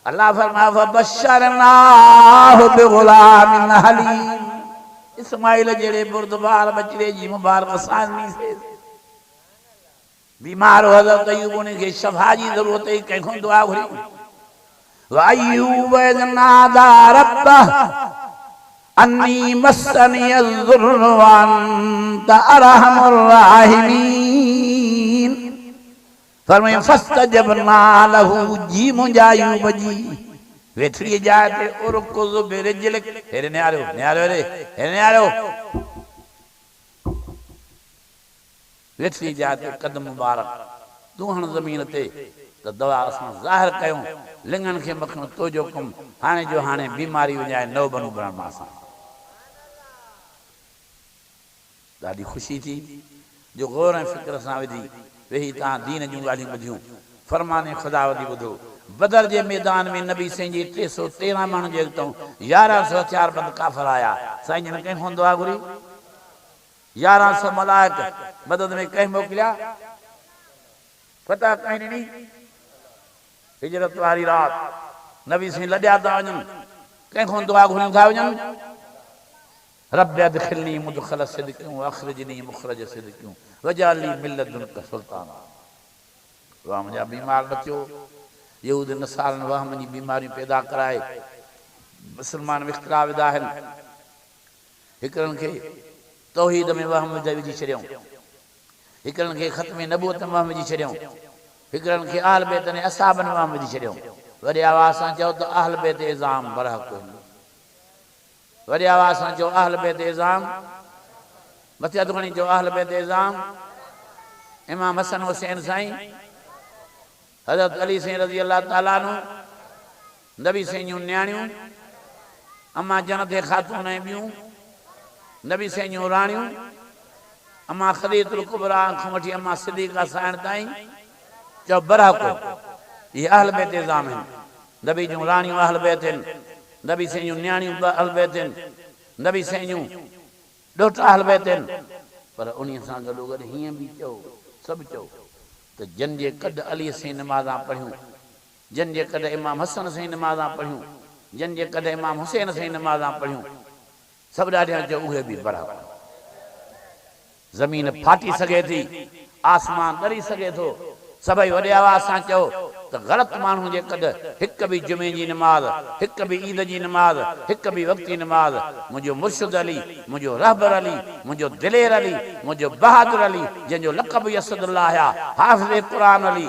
अल्लाह फरमाया फबश्शरनाहु बिगुलामिन हलीम। इस्माइल जेड़े बुर्दबार बचड़े जी मुबारक सानी से बीमार हो हज़रत अय्यूब उनके शफा जी जरूरत है कंखों दुआ घुरी। वअय्यूब इज़ नादा रब्बह अन्नी मस्सनी अज़्ज़ुर्रु व अंत अरहमुर राहिमीन। फरमाया फस्तजबना लहू जी मुंहिंजा अय्यूब जी वेठड़ी जाते उरकुज़ बिरिजलिक हेरे न्यारो न्यारो रे हेरे न्यारो वेठड़ी जाते कदम मुबारक दुहण ज़मीन ते त दवा असां ज़ाहिर कयूं लिंगन खे मखण तो जो कम हाणे जो हाणे बीमारी वञाए नव बनू बण मां सां ॾाढी ख़ुशी थी जो गौर ऐं फ़िक्र सां विधी वेही तव्हां दीन जूं ॻाल्हियूं ॿुधियूं फरमाने ख़ुदावंदी ॿुधो। बदर जे मैदान में नबी साईं जी 313 माण्हुनि जे अॻितां 1100 हथियारबंद काफ़िर आया। साईं जन कंहिंखां दुआ घुरी 1100 मलाइक मदद में कंहिं मोकिलिया फतह कंहिं ॾिनी हिजरत वारी राति नबी साईं लॾिया था वञनि कंहिंखां दुआ घुरियूं था वञनि रब अदखिलनी मुदखल सिद्क़िन व अखरिजनी मुखरज सिद्क़िन वजाली मिन लदुनका सुल्तान। वाह मुंहिंजा बीमार बचियो यहूद नसारनि वहम जी बीमारियूं पैदा कराए मुसलमान विख़्तिरा विधा आहिनि। हिकिड़नि खे तौहीद में वहम विझी छॾियऊं हिकिड़नि खे ख़त्म नबूअत में वहम विझी छॾियऊं हिकिड़नि खे अहल बैत ने असाबनि में वहम विझी छॾियऊं। वॾे आवाज़ सां चओ त अहल बैत इज़ाम बरहक़ वॾे आवाज़ सां चओ अहल बैत इज़ाम मथे हथु खणी चओ अहल बैत इज़ाम। इमाम हसन हुसैन साईं हज़रत अली साईं रज़ी अल्लाह ताला अन्हु नबी साईं जूं न्याणियूं अम्मा जन्नत ख़ातून ऐं ॿियूं नबी साईं जूं राणियूं अम्मा ख़दीजतुल कुबरा खां वठी अम्मा सिद्दीक़ा साइण ताईं चओ बरहक़ इहे अहल बैत इज़ाम आहिनि। नबी जूं राणियूं अहल बैत आहिनि नबी साईं जूं न्याणियूं अहल बैत आहिनि नबी साईं जूं ॾोहिटा अहल बैत आहिनि। पर उन सां गॾोगॾु हीअं बि चओ सभु चओ त जन जे कद अली साईं नमाज़ां पढ़ियूं जन जे कद इमाम हसन साईं नमाज़ां पढ़ियूं जन जे कद इमाम हुसैन साईं नमाज़ां पढ़ियूं सभु ॾाढियां चओ उहे बि बराबरि। ज़मीन फाटी सघे थी आसमान ॻरी सघे थो सभई वॾे आवाज़ सां चओ त ग़लति माण्हू जे कद हिक बि जुमे जी नमाज़ हिक बि ईद जी नमाज़ हिक बि वक्ती नमाज़ मुंहिंजो मुर्शिद अली मुंहिंजो रहबर अली मुंहिंजो दिलेर अली मुंहिंजो बहादुर अली जंहिंजो लक़ब यसदुल्लाह हाफ़िज़ क़ुरान अली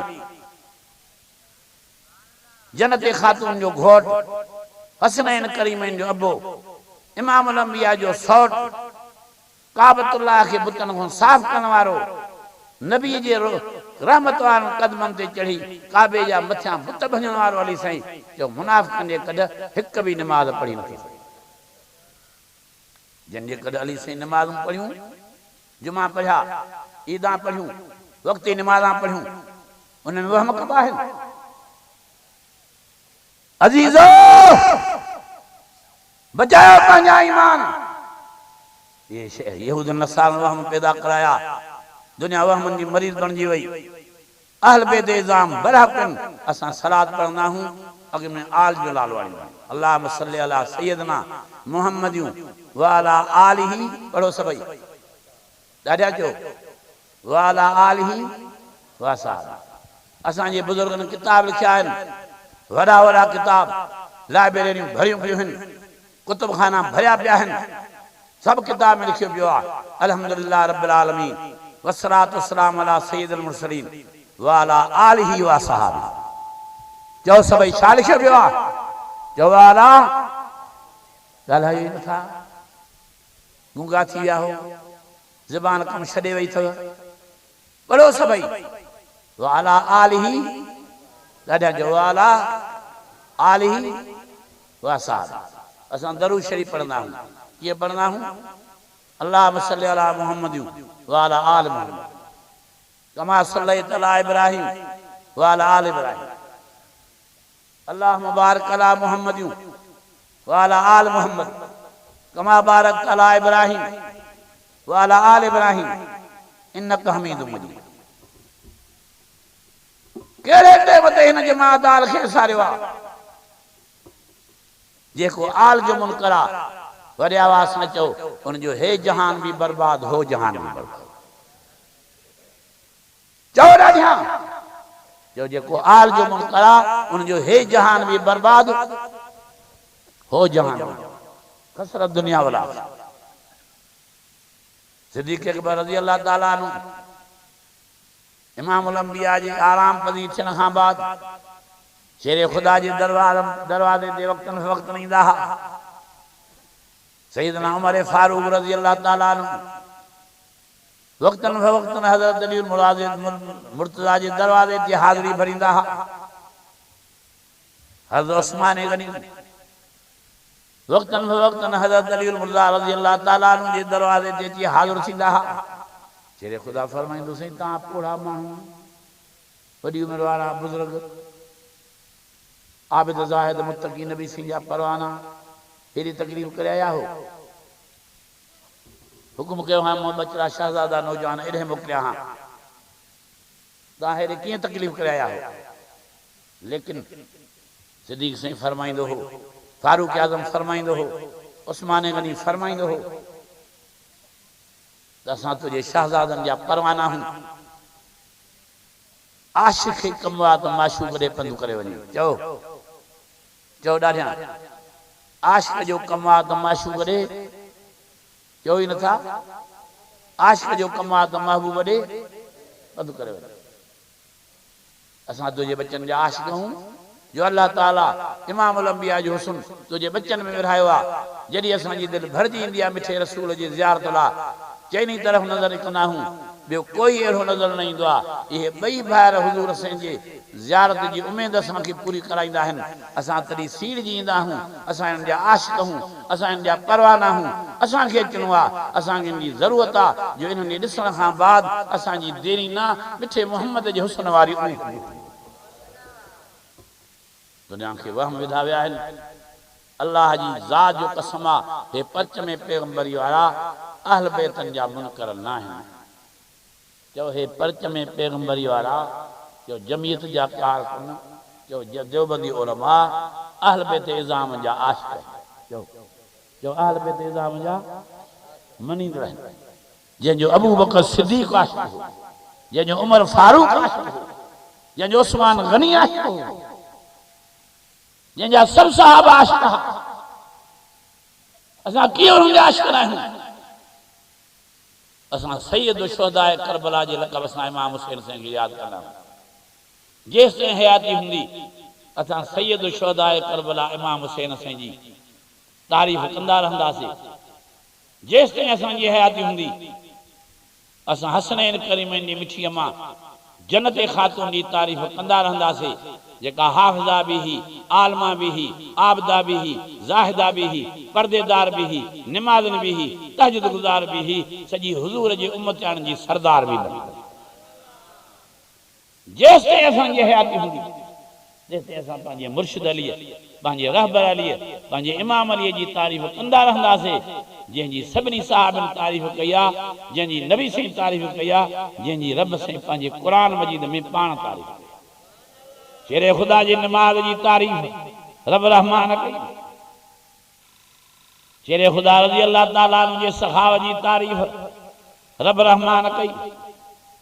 जन्नत ख़ातून जो घोट हसनैन करीमैन जो अबो इमामुल अंबिया जो सौट काबतुल्लाह खे बुतन खां साफ़ करण वारो नबी जे रहमत वारनि कदमनि ते चढ़ी काबे जा मथियां बुत भञण वारो अली साईं जो मुनाफ़िक़नि जे कद हिक बि नमाज़ पढ़ी नथी सघे। जंहिंजे कद अली साईं नमाज़ूं पढ़ियूं जुमा पढ़िया ईदां पढ़ियूं वक्ती नमाज़ां पढ़ियूं उन्हनि वहम कबा आहिनि। अज़ीज़ो बचायो पंहिंजा ईमान। ये शइ यहूद नसारनि वहम पैदा कराया दुनिया वहमन जी मरीज़ बणिजी वई। अहल बैत इज़ाम बरहक़न असां सलात पढ़ंदा हूं अॻ में आल जो नालो आणींदा अल्लाहुम्मा सल्ली अला सय्यदना मुहम्मदियूं व अला आलिही पढ़ो सभई ॾाढा चओ व अला आलिही व असहाब। असांजे बुज़ुर्गनि किताब लिखिया आहिनि वॾा वॾा किताब लाइब्रेरियूं भरियूं पियूं आहिनि कुतुबखाना भरिया पिया आहिनि सभु किताब में लिखियो पियो आहे अल्हम्दुलिल्लाह रब्बिल आलमीन वस्सलातु वस्सलामु अला सय्यिदिल मुरसलीन व अला आलिही व असहाबी। चओ सभई छा लिखियो पियो आहे चओ अला ॻाल्हायो ई नथा गूंगा थी विया हो ज़बान कमु छॾे वई अथव पढ़ो सभई व अला आलिही ॾाढा चओ अला आलिही व असहाबी। असां दरूद शरीफ़ पढ़ंदा आहियूं कीअं पढ़ंदा आहियूं अल्लाहुम्मा सल्ली अला मुहम्मदियूं व अला आल मुहम्मद कमा सल्लैता अला इब्राहीम व अला आल इब्राहीम अल्लाहुम्मा बारिक अला मुहम्मदियूं व अला आल मुहम्मद कमा बारकता अला इब्राहीम व अला आल इब्राहीम इन्नका हमीदुम मजीद। कहिड़े टेम ते हिन जे मां दाल खे सारियो आहे जेको आल जो मुनकरा वरी आवाज़ न चओ उन जो हे जहान भी बर्बाद हो जहान भी बर्बाद चओ ॾाढिया जो जेको आल जो मुनकरा उन जो हे जहान भी बर्बाद हो जहान कसरत दुनिया वाला सिद्दीक़ अकबर रज़ी अल्लाह ताला अन्हु इमामुल अंबिया जी आराम पजीर थियण खां बाद शेरे खुदा जे दरवाजे ते वक्तन फवक्तन ईंदा हा सैयदना उमर फारूक रज़ी अल्लाह ताला अन्हु वक्तन फवक्तन हज़रत अली मुर्तज़ा जे दरवाजे ते हाज़िरी भरींदा हा हज़रत उस्मान गनी वक्तन फवक्तन हज़रत अली मुर्तज़ा रज़ी अल्लाह ताला अन्हु जे दरवाजे ते अची हाज़िर थींदा हा शेरे खुदा फरमाइंदो साईं तव्हां पोड़ा माण्हू वॾी उमिरि वारा बुज़ुर्ग आबिद ज़ाहिद मुत्तकी नबी सिंह जा परवाना हेड़ी तकलीफ़ करे आया हो हुकुम कयो हां मोहम्मद बचड़ा शहज़ादा नौजवान एॾे मोकिलिया हां तव्हां हेॾे कीअं तकलीफ़ करे आया हो लेकिन सिद्दीक़ साईं फरमाईंदो हो फारूक आज़म फरमाईंदो हो उस्मान गनी फरमाईंदो हो असां तुझे शहज़ादनि जा परवाना हूं आशिक़ खे कमु आहे त माशूक़ ॾे पंधु करे वञे चओ ॾाढिया आशिक़ जो कमु आहे त माशूक़ ॾे चओ ई नथा आशिक़ जो कमु आहे त महबूब ॾे पंधु करे वञे असां तुझे बच्चन जा आशिक़ हूं जो अल्लाह ताला इमामुल अंबिया जो हुस्न तुझे बच्चन में विरहायो आहे जॾहिं असांजी दिलि भरिजी ईंदी आहे मिठे रसूल जी ज़ियारत लाइ चइनी तरफ़ नज़र कंदा हूं ॿियो कोई अहिड़ो नज़र न ईंदो आहे इहे ॿई भाइर हुज़ूर साईं जे ज़ियारत जी उमेद असांखे पूरी कराईंदा आहिनि असां तॾहिं सीड़जी ईंदा आहियूं असां हिन जा आशिक़ हूं असां हिन जा परवाना हूं असांखे अचिणो आहे असांखे हिन जी ज़रूरत आहे जो इन्हनि ॾिसण खां बाद असांजी देरी न मिठे मोहम्मद जे हुस्न वारी दुनिया खे वहम विधा विया आहिनि अल्लाह जी ज़ात जो कसम आहे हे पर्च में पैगंबरी वारा अहल बैतन जा मुनकर न आहिनि चओ हे पर्च में पैगंबरी वारा चओ जमीयत जा कारकुन चओ देवबंदी उलमा अहल बैत इज़ाम जा आशिक़ चओ अहल बैत इज़ाम जा मनींदड़ आहिनि जंहिंजो अबू बकर सिद्दीक़ आशिक़ हो जंहिंजो उमर फारूक आशिक़ हो जंहिंजो उस्मान गनी आशिक़ हो जंहिंजा सभु सहाबा आशिक़ हुआ असां कीअं उन्हनि जा आशिक़ आहियूं असां सैयद शुहदाए करबला जे लक़ब सां इमाम हुसैन साईं खे यादि कंदा आहियूं जेसिताईं हयाती हूंदी असां सैयद शुहदाए करबला इमाम हुसैन साईं जी तारीफ़ कंदा रहंदासीं जेसिताईं असांजी हयाती हूंदी असां हसनैन करीमैन जी मिठीअ मां जन्नत ख़ातून जी तारीफ़ कंदा रहंदासीं जेका हाफ़िज़ा भी ही आलमा भी ही आबदा भी ही ज़ाहिदा भी ही पर्देदार भी ही निमाज़न भी ही तहज्जुद गुज़ार भी ही सॼी हुज़ूर जी उम्मतन जी सरदार भी बनी जेसिताईं असांजी हयाती हूंदी जेसिताईं असां पंहिंजे मुर्शिद अलीअ पंहिंजे रहबर अलीअ पंहिंजे इमाम अलीअ जी तारीफ़ कंदा रहंदासीं जंहिंजी सभिनी साहिबनि तारीफ़ कई आहे जंहिंजी नबी साईं तारीफ़ कई आहे जंहिंजी रब साईं पंहिंजे क़ुर मजीद में पाण तारीफ़ शेरे खुदा जी नमाज जी तारीफ़ रब रहमान कई शेरे खुदा रज़ी अल्लाह ताला अन्हु जे सखावत जी तारीफ़ रब रहमान कई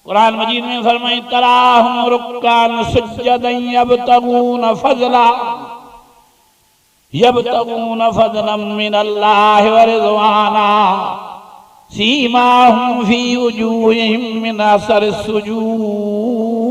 कुरान मजीद में फरमाई तराहुम रुक्कान सुज्जदन यब्तगून फज़लन मिनल्लाहि व रिज़वाना सीमाहुम फी वजूहिहिम मिन असर सुजूद